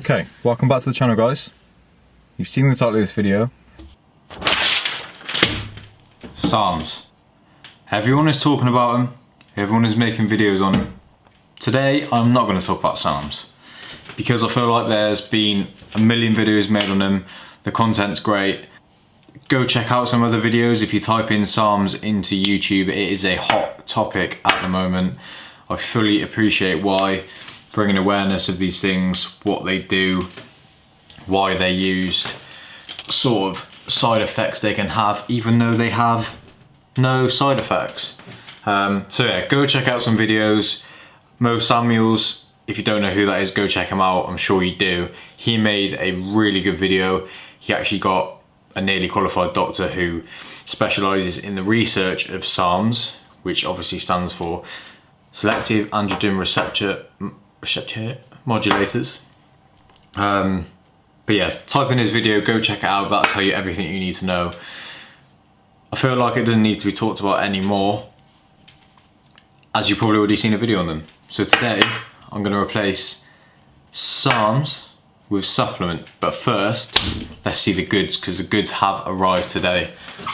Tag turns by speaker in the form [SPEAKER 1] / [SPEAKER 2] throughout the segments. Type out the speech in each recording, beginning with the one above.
[SPEAKER 1] Okay, welcome back to the channel, guys. You've seen the title of this video. SARMS. Everyone is talking about them. Everyone is making videos on them. Today, I'm not going to talk about SARMS because I feel like there's been a million videos made on them. The content's great. Go check out some other videos. If you type in SARMS into YouTube, it is a hot topic at the moment. I fully appreciate why, bringing awareness of these things, what they do, why they're used, sort of side effects they can have, even though they have no side effects. So yeah, go check out some videos. Mo Samuels, if you don't know who that is, go check him out. I'm sure you do. He made a really good video. He actually got a nearly qualified doctor who specialises in the research of SARMs, which obviously stands for Selective Androgen Receptor Modulators. But yeah, type in his video, go check it out. That'll tell you everything you need to know. I feel like it doesn't need to be talked about anymore, as you've probably already seen a video on them. So today, I'm going to replace SARMS with supplement. But first, let's see the goods, because the goods have arrived today.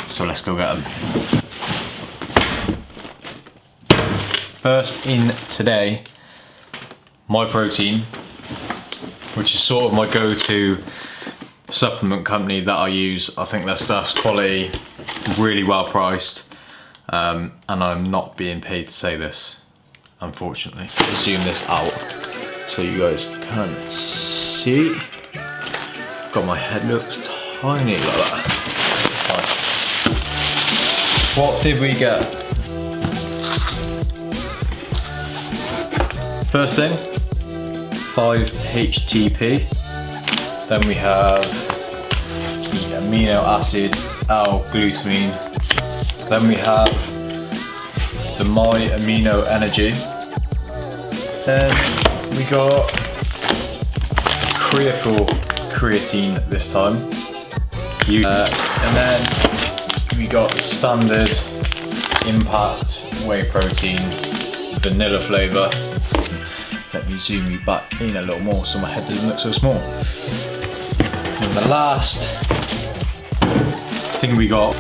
[SPEAKER 1] So let's go get them. First in today, My Protein, which is sort of my go-to supplement company that I use. I think their stuff's quality, really well priced, and I'm not being paid to say this, unfortunately. I'll zoom this out so you guys can see. God, my head looks tiny like that. What did we get? First thing, 5-HTP. Then we have the amino acid L-glutamine. Then we have the My Amino Energy. Then we got creatine this time. And then we got the standard Impact Whey Protein vanilla flavour. Let me zoom you back in a little more so my head doesn't look so small. And the last thing we got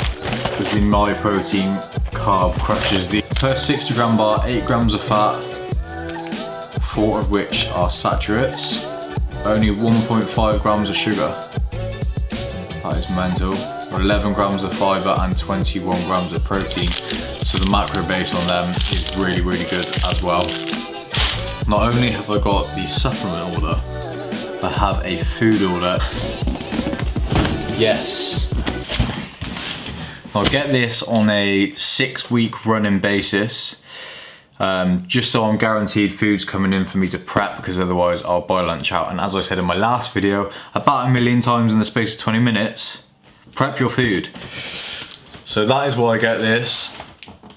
[SPEAKER 1] was the My Protein Carb Crushers. The first 60 gram bar, 8 grams of fat, 4 of which are saturates, only 1.5 grams of sugar. That is mental. 11 grams of fibre and 21 grams of protein. So the macro base on them is really, really good as well. Not only have I got the supplement order, I have a food order. Yes. I'll get this on a 6-week running basis, just so I'm guaranteed food's coming in for me to prep, because otherwise I'll buy lunch out. And as I said in my last video, about 1,000,000 times in the space of 20 minutes, prep your food. So that is why I get this.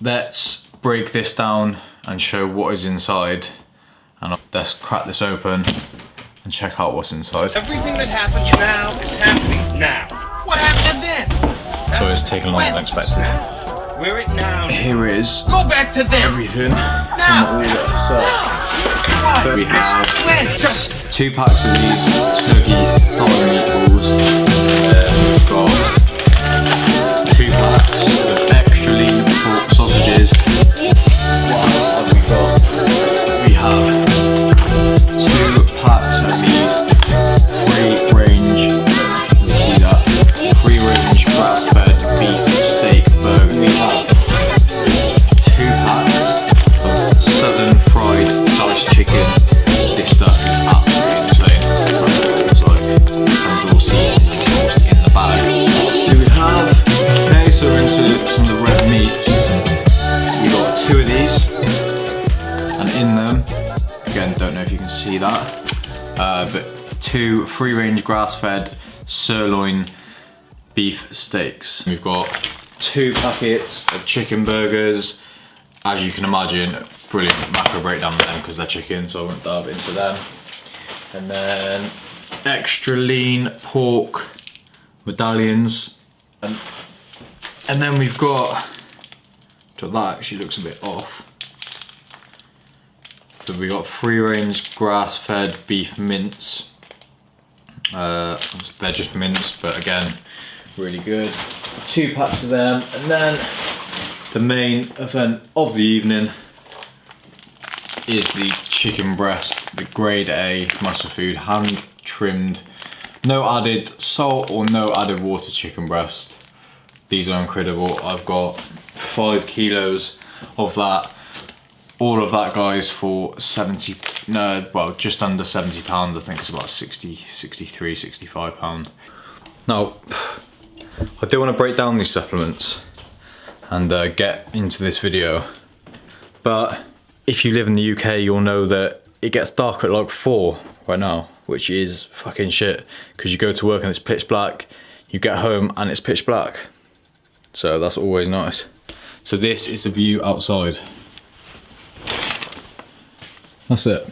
[SPEAKER 1] Let's break this down and show what is inside. And let's crack this open and check out what's inside.
[SPEAKER 2] Everything that happens now is happening now. What happened then?
[SPEAKER 1] So it's taken longer than expected.
[SPEAKER 2] We're at now.
[SPEAKER 1] Here is
[SPEAKER 2] Go back to them.
[SPEAKER 1] everything
[SPEAKER 2] Now.
[SPEAKER 1] in the order. So we have
[SPEAKER 2] When? Just
[SPEAKER 1] 2 packs of these turkey thigh meatballs. We've got 2 packs of extra lean pork sausages. What else have we got? We have 2 packs of these free-range grass-fed beef steak burger. We have 2 packs of southern fried diced chicken. This stuff is absolutely insane. It's like it comes all seasoned, it's almost in the bag. So we have, okay, so we're into some of the red meats. We got 2 of these, and in them, again, don't know if you can see that, but 2 free-range grass-fed sirloin beef steaks. We've got 2 packets of chicken burgers. As you can imagine, brilliant macro breakdown on them because they're chicken, so I won't dive into them. And then extra lean pork medallions. And then we've got, so that actually looks a bit off. So we got free range grass fed beef mince. They're just mints, but again, really good. 2 packs of them, and then the main event of the evening is the chicken breast, the grade A muscle food, hand trimmed, no added salt or no added water chicken breast. These are incredible. I've got 5 kilos of that. All of that, guys, for 70, no, well, just under 70 pounds. I think it's about 60, 63, 65 pounds. Now, I do want to break down these supplements and get into this video, but if you live in the UK, you'll know that it gets dark at like 4 right now, which is fucking shit, because you go to work and it's pitch black, you get home and it's pitch black. So that's always nice. So this is the view outside. That's it.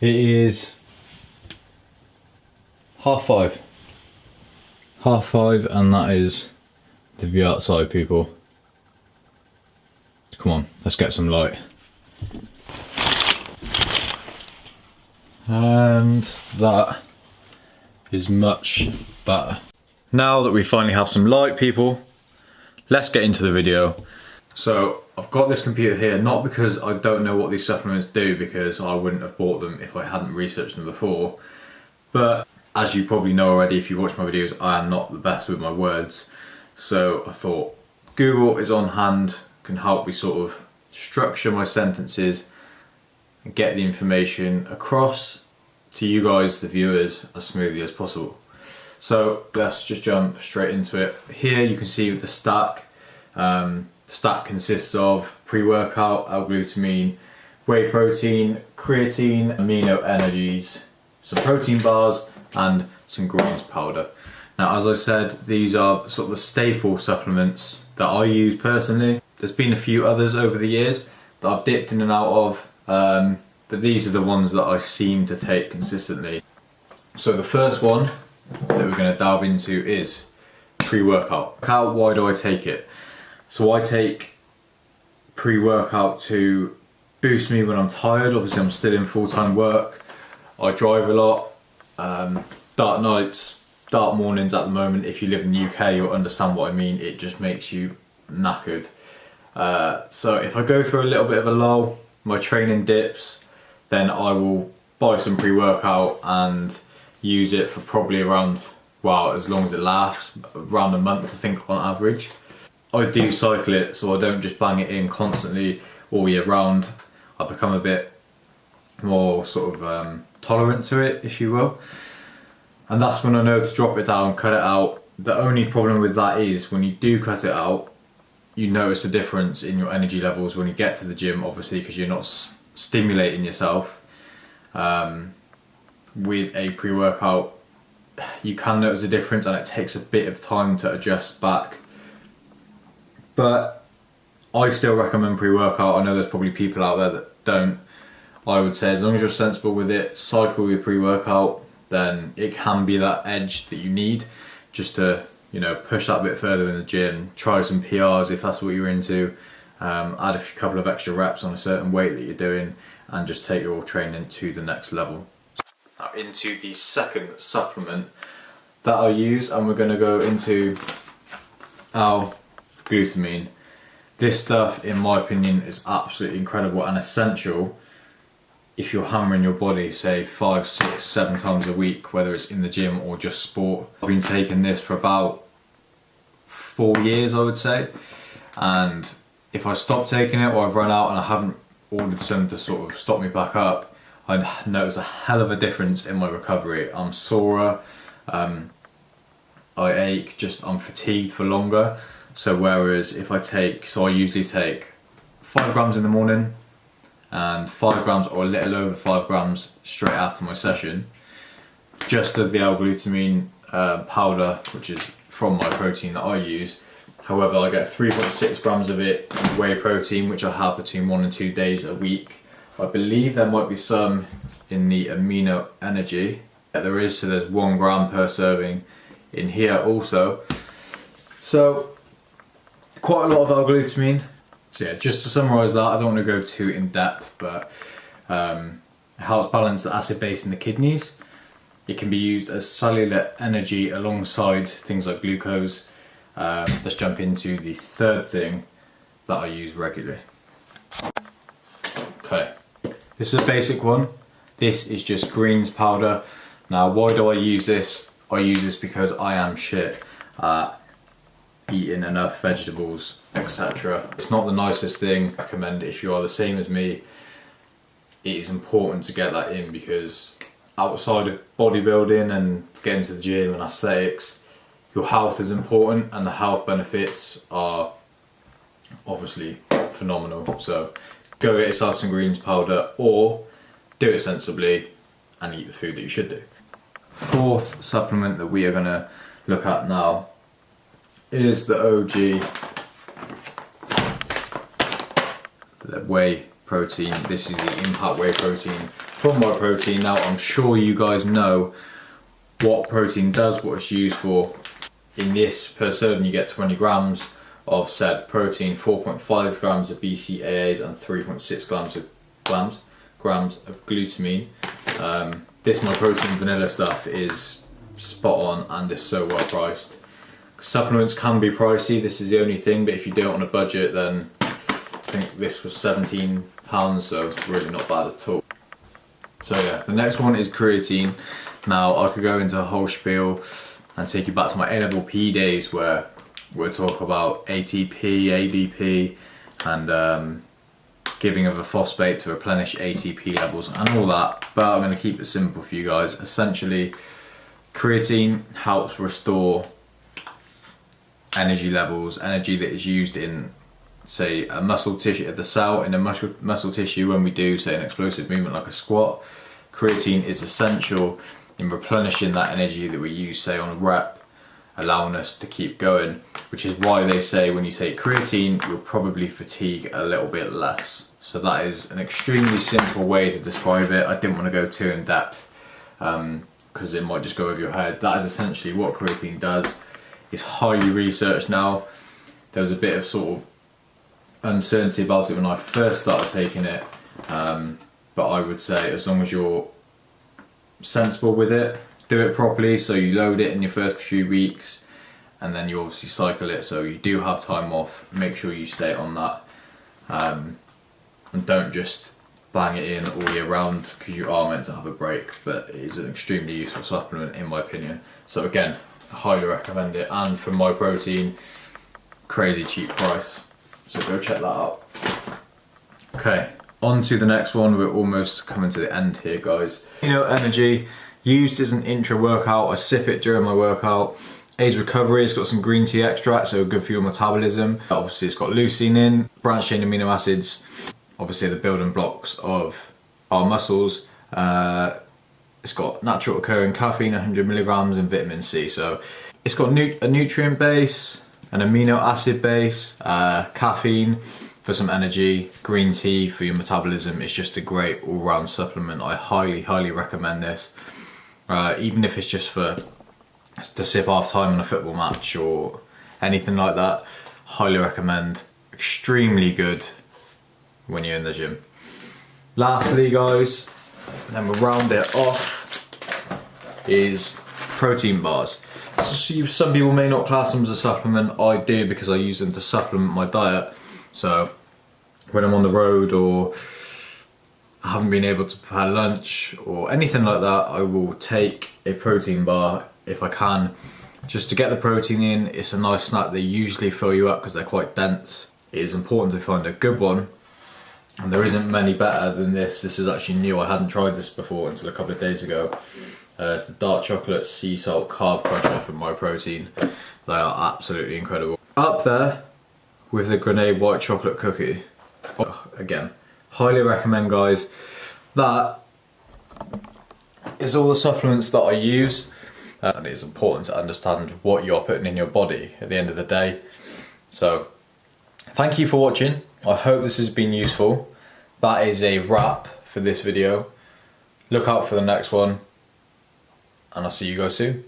[SPEAKER 1] It is 5:30. 5:30, and that is the view outside, people. Come on, let's get some light. And that is much better. Now that we finally have some light, people, let's get into the video. So I've got this computer here, not because I don't know what these supplements do, because I wouldn't have bought them if I hadn't researched them before, but as you probably know already if you watch my videos, I am not the best with my words. So I thought Google is on hand, can help me sort of structure my sentences and get the information across to you guys, the viewers, as smoothly as possible. So let's just jump straight into it. Here you can see the stack. The stack consists of pre-workout, L-glutamine, whey protein, creatine, amino energies, some protein bars, and some greens powder. Now, as I said, these are sort of the staple supplements that I use personally. There's been a few others over the years that I've dipped in and out of, but these are the ones that I seem to take consistently. So the first one that we're going to delve into is pre-workout. Why do I take it? So I take pre-workout to boost me when I'm tired. Obviously I'm still in full-time work. I drive a lot. Dark nights, dark mornings at the moment. If you live in the UK, you'll understand what I mean. It just makes you knackered. So if I go through a little bit of a lull, my training dips, then I will buy some pre-workout and use it for probably around, well, as long as it lasts, around a month I think on average. I do cycle it, so I don't just bang it in constantly all year round. I become a bit more sort of tolerant to it, if you will. And that's when I know to drop it down, cut it out. The only problem with that is when you do cut it out, you notice a difference in your energy levels when you get to the gym, obviously, because you're not stimulating yourself. With a pre-workout, you can notice a difference, and it takes a bit of time to adjust back. But I still recommend pre-workout. I know there's probably people out there that don't. I would say as long as you're sensible with it, cycle your pre-workout, then it can be that edge that you need just to, you know, push that bit further in the gym. Try some PRs if that's what you're into. Add a couple of extra reps on a certain weight that you're doing, and just take your training to the next level. Now into the second supplement that I use, and we're going to go into L-glutamine. This stuff, in my opinion, is absolutely incredible and essential if you're hammering your body, say 5, 6, 7 times a week, whether it's in the gym or just sport. I've been taking this for about 4 years, I would say, and if I stop taking it or I've run out and I haven't ordered some to sort of stop me back up, I notice a hell of a difference in my recovery. I'm sorer, I ache, I'm fatigued for longer. So whereas if I usually take 5 grams in the morning and 5 grams or a little over 5 grams straight after my session, just of the L-glutamine powder, which is from my protein that I use. However, I get 3.6 grams of it in whey protein, which I have between 1 and 2 days a week. I believe there might be some in the amino energy. There is, so there's 1 gram per serving in here also. So quite a lot of L-glutamine. So yeah, just to summarise that, I don't want to go too in depth, but it helps balance the acid base in the kidneys. It can be used as cellular energy alongside things like glucose. Let's jump into the third thing that I use regularly. Okay, this is a basic one. This is just greens powder. Now, why do I use this? I use this because I am shit at eating enough vegetables, etc. It's not the nicest thing. I recommend if you are the same as me, it is important to get that in, because outside of bodybuilding and getting to the gym and aesthetics, your health is important, and the health benefits are obviously phenomenal. So go get yourself some greens powder, or do it sensibly and eat the food that you should do. Fourth supplement that we are going to look at now is the OG, the whey protein. This is the Impact Whey Protein from My Protein. Now, I'm sure you guys know what protein does, what it's used for. In this, per serving, you get 20 grams of said protein, 4.5 grams of BCAAs and 3.6 grams of glutamine. This My Protein vanilla stuff is spot on and is so well priced. Supplements can be pricey, this is the only thing, but if you do it on a budget, then I think this was £17, so it's really not bad at all. So yeah, the next one is creatine. Now, I could go into a whole spiel and take you back to my A-level PE days, where we'll talk about ATP, ADP, and giving of a phosphate to replenish ATP levels and all that, but I'm going to keep it simple for you guys. Essentially, creatine helps restore energy levels, energy that is used in, say, a muscle tissue, the cell in a muscle tissue when we do, say, an explosive movement like a squat. Creatine is essential in replenishing that energy that we use, say, on a rep, allowing us to keep going, which is why they say when you take creatine, you'll probably fatigue a little bit less. So that is an extremely simple way to describe it. I didn't want to go too in depth because it might just go over your head. That is essentially what creatine does. It's highly researched now. There was a bit of sort of uncertainty about it when I first started taking it, but I would say as long as you're sensible with it, do it properly. So you load it in your first few weeks, and then you obviously cycle it, so you do have time off. Make sure you stay on that, and don't just bang it in all year round, because you are meant to have a break. But it is an extremely useful supplement in my opinion. So again, I highly recommend it, and for My Protein, crazy cheap price. So go check that out. Okay, on to the next one. We're almost coming to the end here, guys. Energy, used as an intra-workout. I sip it during my workout. Aids recovery. It's got some green tea extract, so good for your metabolism. Obviously, it's got leucine in, branched chain amino acids. Obviously, the building blocks of our muscles. It's got natural occurring caffeine, 100 milligrams, and vitamin C. So it's got a nutrient base, an amino acid base, caffeine for some energy, green tea for your metabolism. It's just a great all-round supplement. I highly recommend this. Even if it's just to sip half time on a football match or anything like that, highly recommend. Extremely good when you're in the gym. Lastly, guys, and then we'll round it off, is protein bars. So some people may not class them as a supplement. I do, because I use them to supplement my diet. So when I'm on the road, or I haven't been able to prepare lunch or anything like that, I will take a protein bar if I can, just to get the protein in. It's a nice snack. They usually fill you up because they're quite dense. It is important to find a good one, and there isn't many better than this. This is actually new. I hadn't tried this before until a couple of days ago. It's the dark chocolate sea salt carb crusher from My Protein. They are absolutely incredible. Up there with the grenade white chocolate cookie. Oh, again, highly recommend, guys. That is all the supplements that I use. And it is important to understand what you're putting in your body at the end of the day. So thank you for watching. I hope this has been useful. That is a wrap for this video. Look out for the next one, and I'll see you guys soon.